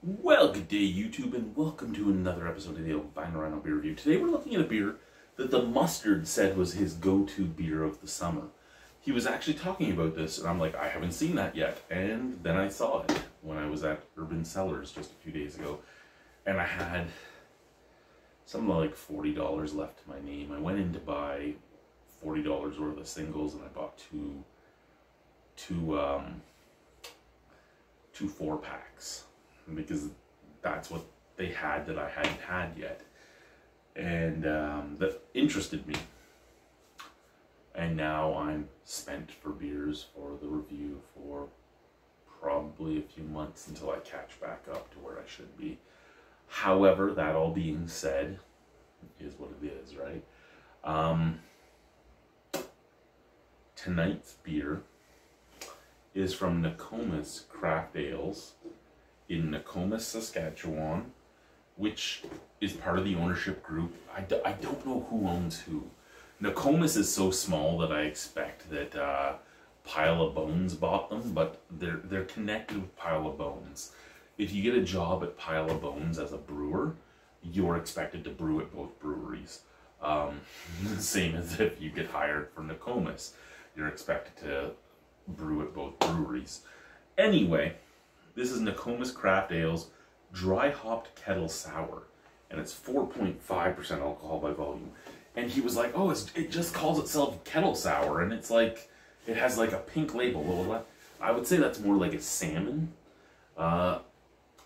Well, good day YouTube, and welcome to another episode of the Albino Rhino beer review. Today we're looking at a beer that the Mustard said was his go-to beer of the summer. He was actually talking about this, and I'm like, I haven't seen that yet. And then I saw it when I was at Urban Cellars just a few days ago, and I had something like $40 left to my name. I went in to buy $40 worth of singles, and I bought two 4-packs. Because that's what they had that I hadn't had yet, and that interested me. And now I'm spent for beers for the review for probably a few months until I catch back up to where I should be. However, that all being said, is what it is, right? Tonight's beer is from Nokomis Craft Ales in Nokomis, Saskatchewan, which is part of the ownership group. I don't know who owns who. Nokomis is so small that I expect that Pile of Bones bought them, but they're connected with Pile of Bones. If you get a job at Pile of Bones as a brewer, you're expected to brew at both breweries. Same as if you get hired for Nokomis, you're expected to brew at both breweries. Anyway, this is Nokomis Craft Ales Dry Hopped Kettle Sour, and it's 4.5% alcohol by volume. And he was like, oh, it just calls itself Kettle Sour, and it's like, it has like a pink label. Well, I would say that's more like a salmon. I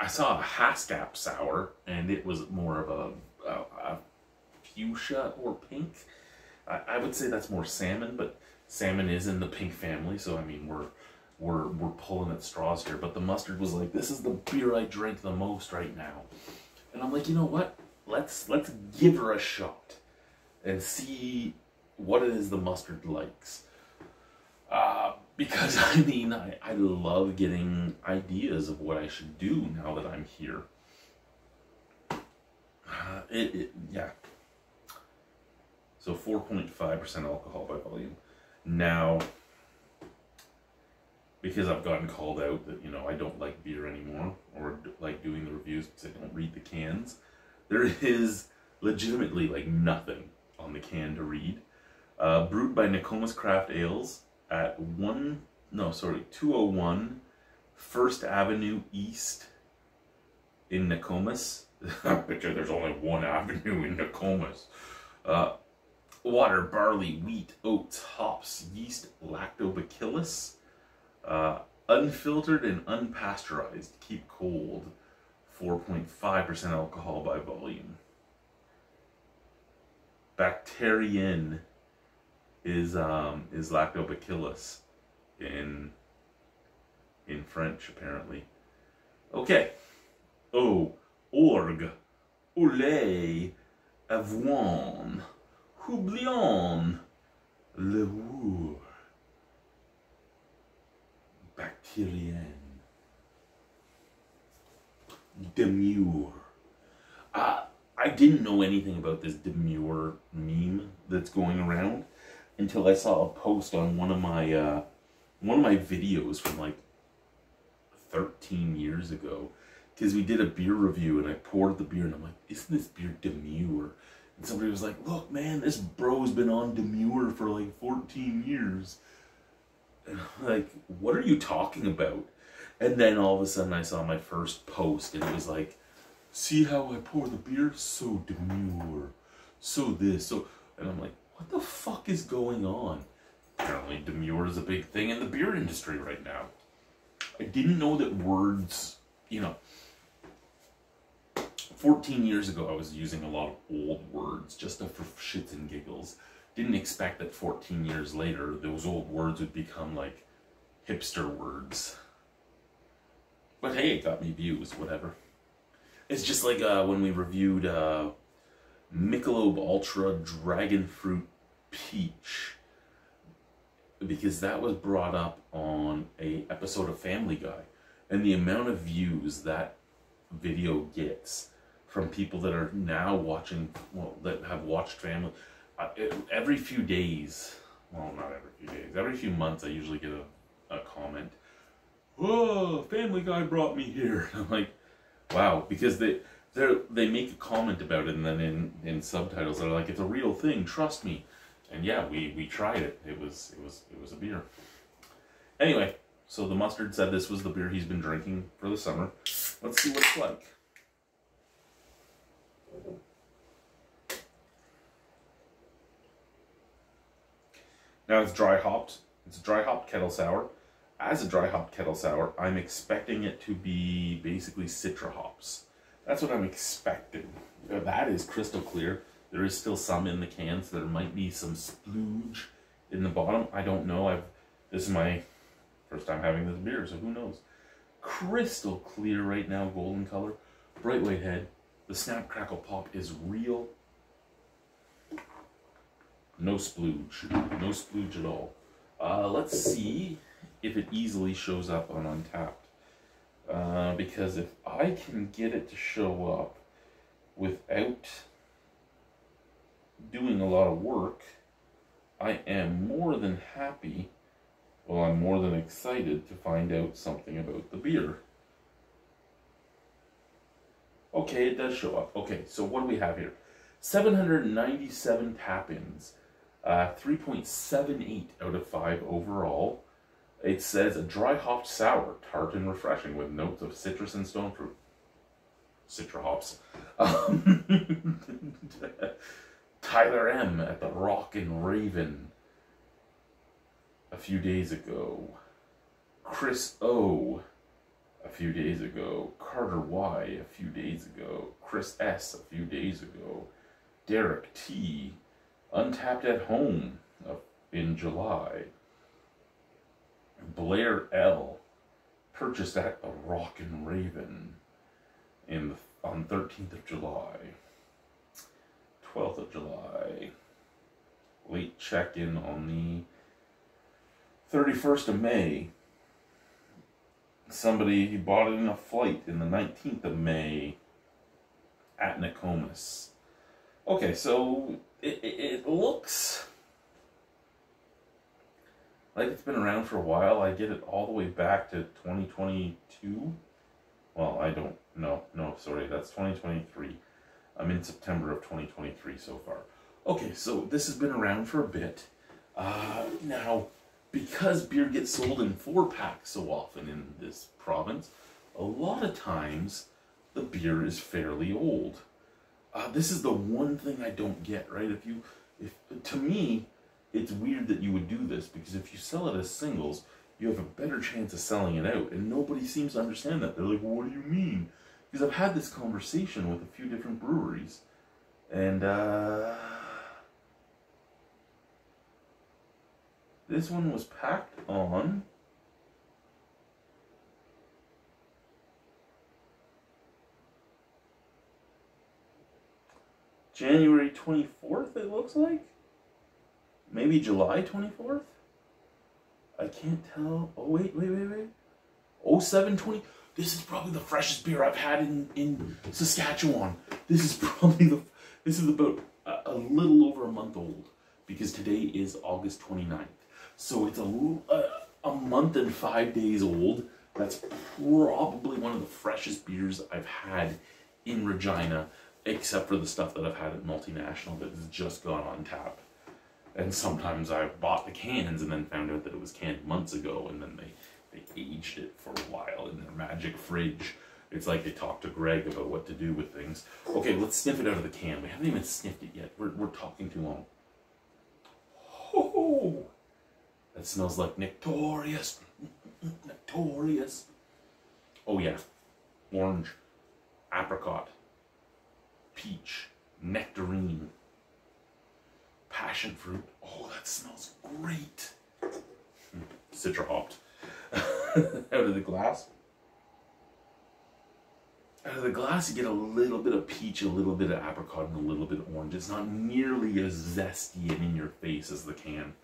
saw a Haskap Sour, and it was more of a fuchsia or pink. I would say that's more salmon, but salmon is in the pink family, so I mean, we're pulling at straws here. But the Mustard was like, this is the beer I drink the most right now. And I'm like, you know what? Let's give her a shot and see what it is the Mustard likes. Because, I mean, I love getting ideas of what I should do now that I'm here. Yeah. So 4.5% alcohol by volume. Now, because I've gotten called out that, you know, I don't like beer anymore, or like doing the reviews because I don't read the cans, there is legitimately like nothing on the can to read. Brewed by Nokomis Craft Ales at 201 First Avenue East in Nokomis. I bet you there's only one avenue in Nokomis. Water, barley, wheat, oats, hops, yeast, lactobacillus. Unfiltered and unpasteurized, keep cold, 4.5% alcohol by volume. Bacterienne is lactobacillus in French, apparently. Okay. Oh, orgue, olé, avoine, houblon, levure. Bacterienne. Demure. I didn't know anything about this demure meme that's going around until I saw a post on one of my videos from like 13 years ago, because we did a beer review and I poured the beer and I'm like, isn't this beer demure? And somebody was like, look man, this bro's been on demure for like 14 years. And I'm like, what are you talking about? And then all of a sudden I saw my first post and it was like, see how I pour the beer? So demure. So this, so... And I'm like, what the fuck is going on? Apparently demure is a big thing in the beer industry right now. I didn't know that words, you know... 14 years ago I was using a lot of old words just for shits and giggles. Didn't expect that 14 years later those old words would become like hipster words. But hey, it got me views, whatever. It's just like when we reviewed Michelob Ultra Dragon Fruit Peach, because that was brought up on an episode of Family Guy, and the amount of views that video gets from people that are now watching, well, that have watched Family. Every few days, well, not every few days, every few months I usually get a comment, oh, Family Guy brought me here. I'm like, Wow, because they make a comment about it, and then in subtitles they're like, it's a real thing, trust me. And yeah, we tried it. It was a beer. Anyway, so the mustard said this was the beer he's been drinking for the summer. Let's see what it's like. Now it's dry hopped. It's a dry hopped kettle sour. As a dry hopped kettle sour, I'm expecting it to be basically citra hops. That's what I'm expecting. That is crystal clear. There is still some in the can, so there might be some splooge in the bottom. I don't know. This is my first time having this beer, so who knows? Crystal clear right now, golden color, bright white head. The snap crackle pop is real. No splooge. No splooge at all. Let's see if it easily shows up on Untapped. Because if I can get it to show up without doing a lot of work, I am more than happy, well, I'm more than excited to find out something about the beer. Okay, it does show up. Okay, so what do we have here? 797 tap-ins. 3.78 out of 5 overall. It says a dry hopped sour, tart and refreshing with notes of citrus and stone fruit. Citra hops. Tyler M at the Rock and Raven a few days ago. Chris O a few days ago. Carter Y a few days ago. Chris S a few days ago. Derek T Untapped at Home in July. Blair L purchased at the Rock and Raven on 13th of July. 12th of July. Late check-in on the 31st of May. Somebody bought it in a flight in the 19th of May at Nokomis. Okay, so it looks like it's been around for a while. I get it all the way back to 2022. Well, I don't know. No, sorry, that's 2023. I'm in September of 2023 so far. Okay, so this has been around for a bit. Now, because beer gets sold in 4-packs so often in this province, a lot of times the beer is fairly old. This is the one thing I don't get, right? To me, it's weird that you would do this, because if you sell it as singles, you have a better chance of selling it out, and nobody seems to understand that. They're like, well, what do you mean? Because I've had this conversation with a few different breweries, and this one was packed on January 24th, it looks like. Maybe July 24th? I can't tell. Oh, wait. 0720. This is probably the freshest beer I've had in Saskatchewan. This is about a little over a month old, because today is August 29th. So it's a month and 5 days old. That's probably one of the freshest beers I've had in Regina, except for the stuff that I've had at Multinational that has just gone on tap. And sometimes I've bought the cans and then found out that it was canned months ago, and then they aged it for a while in their magic fridge. It's like they talked to Greg about what to do with things. Okay, let's sniff it out of the can. We haven't even sniffed it yet. We're talking too long. Oh, that smells like Nectorious. Nectorious. Oh yeah. Orange, apricot, peach, nectarine, passion fruit. Oh, that smells great. Citra hopped. Out of the glass. Out of the glass, you get a little bit of peach, a little bit of apricot, and a little bit of orange. It's not nearly as zesty and in your face as the can.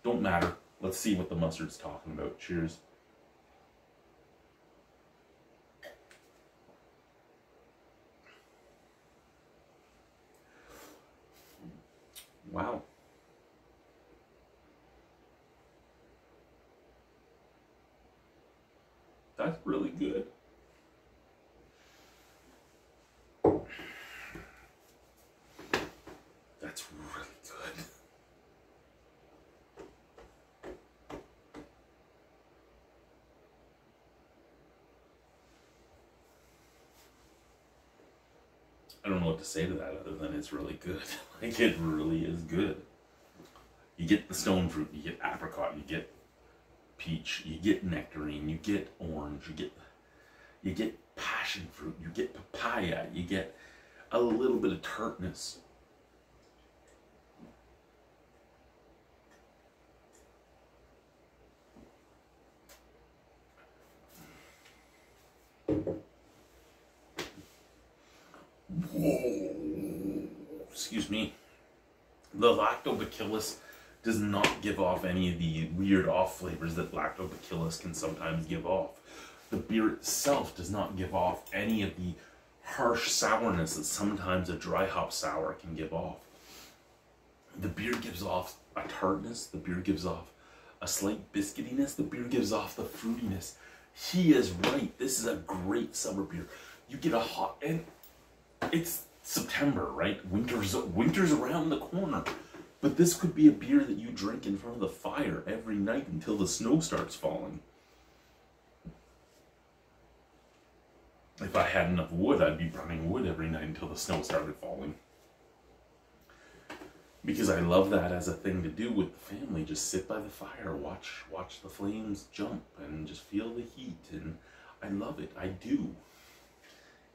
Don't matter. Let's see what the mustard's talking about. Cheers. Wow. That's really good. I don't know what to say to that other than it's really good. Like, it really is good. You get the stone fruit, you get apricot, you get peach, you get nectarine, you get orange, you get passion fruit, you get papaya, you get a little bit of tartness. Whoa. Excuse me. The lactobacillus does not give off any of the weird off flavors that lactobacillus can sometimes give off. The beer itself does not give off any of the harsh sourness that sometimes a dry hop sour can give off. The beer gives off a tartness, the beer gives off a slight biscuitiness, the beer gives off the fruitiness. He is right. This is a great summer beer. You get a hot, and it's September, right? Winter's around the corner. But this could be a beer that you drink in front of the fire every night until the snow starts falling. If I had enough wood, I'd be burning wood every night until the snow started falling. Because I love that as a thing to do with the family. Just sit by the fire, watch the flames jump, and just feel the heat. And I love it. I do.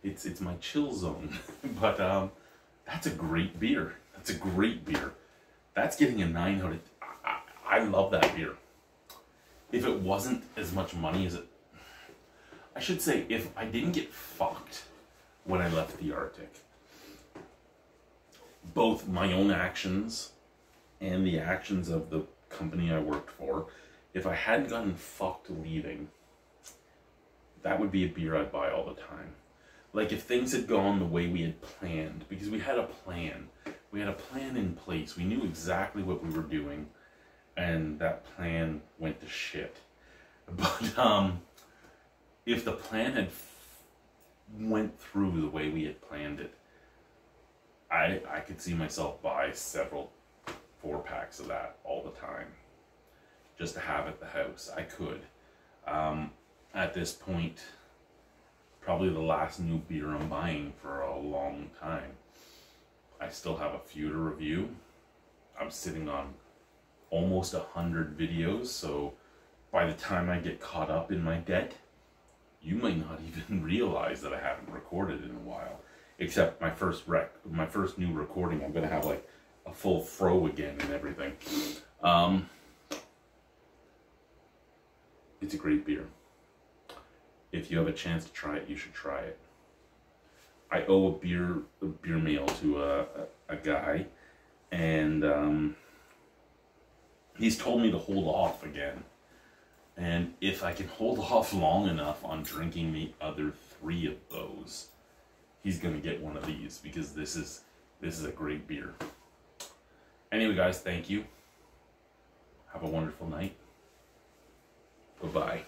It's my chill zone. But that's a great beer. That's a great beer. That's getting a 9 out of... I love that beer. If it wasn't as much money as it... I should say, if I didn't get fucked when I left the Arctic, both my own actions and the actions of the company I worked for, if I hadn't gotten fucked leaving, that would be a beer I'd buy all the time. Like, if things had gone the way we had planned, because we had a plan. We had a plan in place. We knew exactly what we were doing, and that plan went to shit. But if the plan had went through the way we had planned it, I could see myself buy several 4-packs of that all the time, just to have at the house. I could. At this point, probably the last new beer I'm buying for a long time. I still have a few to review. I'm sitting on almost 100 videos, so by the time I get caught up in my debt, you might not even realize that I haven't recorded in a while. Except my first new recording, I'm gonna have like a full fro again and everything. It's a great beer. If you have a chance to try it, you should try it. I owe a beer mail to a guy, and he's told me to hold off again. And if I can hold off long enough on drinking the other 3 of those, he's gonna get one of these, because this is a great beer. Anyway, guys, thank you. Have a wonderful night. Bye-bye.